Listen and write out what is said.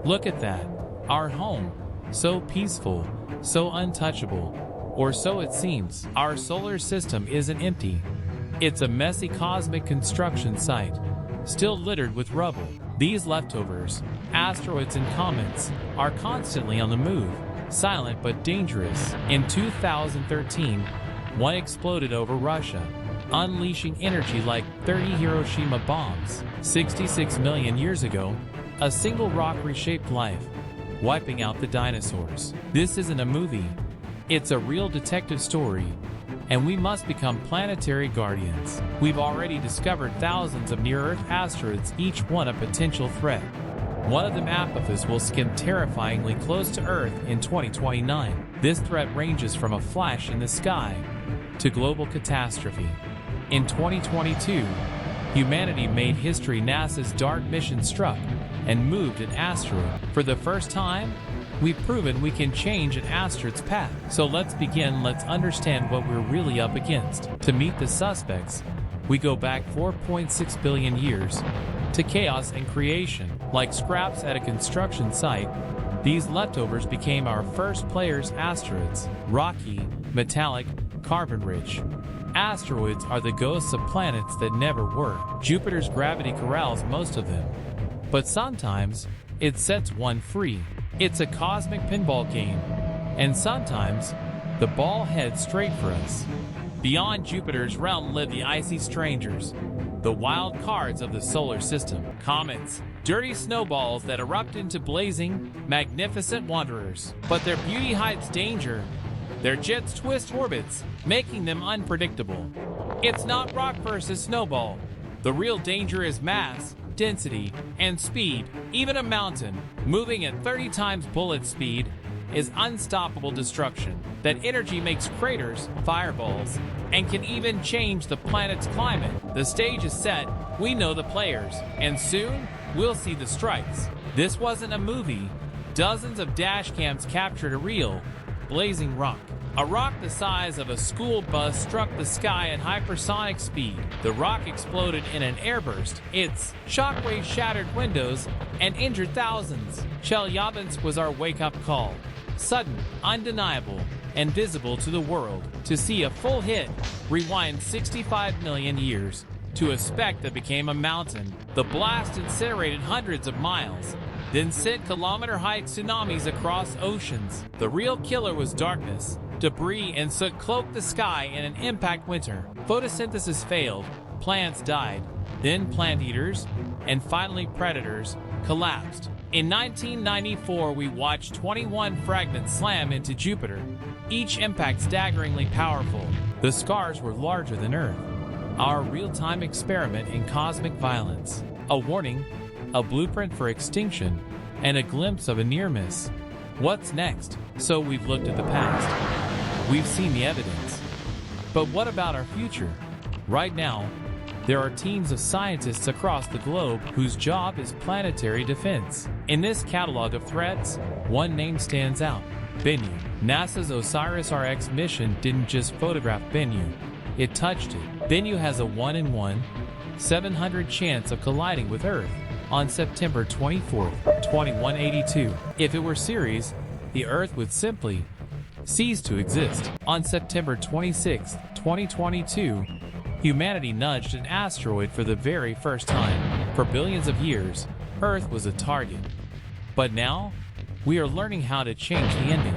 Look at that. Our home. So peaceful, so untouchable. Or so it seems. Our solar system isn't empty. It's a messy cosmic construction site, still littered with rubble. These leftovers, asteroids and comets, are constantly on the move, silent but dangerous. In 2013, one exploded over Russia, unleashing energy like 30 Hiroshima bombs. 66 million years ago, a single rock reshaped life, wiping out the dinosaurs. This isn't a movie. It's a real detective story, and we must become planetary guardians. We've already discovered thousands of near-Earth asteroids, each one a potential threat. One of them, Apophis, will skim terrifyingly close to Earth in 2029. This threat ranges from a flash in the sky to global catastrophe. In 2022, humanity made history. NASA's DART mission struck and moved an asteroid. For the first time, we've proven we can change an asteroid's path. So let's begin. Let's understand what we're really up against. To meet the suspects, we go back 4.6 billion years to chaos and creation. Like scraps at a construction site, these leftovers became our first players. Asteroids, rocky, metallic, carbon-rich. Asteroids are the ghosts of planets that never were. Jupiter's gravity corrals most of them, but sometimes it sets one free. It's a cosmic pinball game, and sometimes the ball heads straight for us. Beyond Jupiter's realm live the icy strangers, the wild cards of the solar system. Comets, dirty snowballs that erupt into blazing, magnificent wanderers. But their beauty hides danger. Their jets twist orbits, making them unpredictable. It's not rock versus snowball. The real danger is mass, density, and speed. Even a mountain, moving at 30 times bullet speed, is unstoppable destruction. That energy makes craters, fireballs, and can even change the planet's climate. The stage is set, we know the players, and soon, we'll see the strikes. This wasn't a movie. Dozens of dash cams captured a real, blazing rock. A rock the size of a school bus struck the sky at hypersonic speed. The rock exploded in an airburst. Its shockwaves shattered windows and injured thousands. Chelyabinsk was our wake-up call. Sudden, undeniable, and visible to the world. To see a full hit, rewind 65 million years to a speck that became a mountain. The blast incinerated hundreds of miles, then sent kilometer-high tsunamis across oceans. The real killer was darkness. Debris and soot cloaked the sky in an impact winter. Photosynthesis failed, plants died, then plant eaters, and finally predators, collapsed. In 1994, we watched 21 fragments slam into Jupiter, each impact staggeringly powerful. The scars were larger than Earth. Our real-time experiment in cosmic violence. A warning, a blueprint for extinction, and a glimpse of a near miss. What's next? So we've looked at the past. We've seen the evidence. But what about our future? Right now, there are teams of scientists across the globe whose job is planetary defense. In this catalog of threats, one name stands out: Bennu. NASA's OSIRIS-Rx mission didn't just photograph Bennu, it touched it. Bennu has a 1 in 1,700 chance of colliding with Earth on September 24, 2182. If it were serious, the Earth would simply cease to exist. On September 26, 2022, humanity nudged an asteroid for the very first time. For billions of years, Earth was a target. But now, we are learning how to change the ending.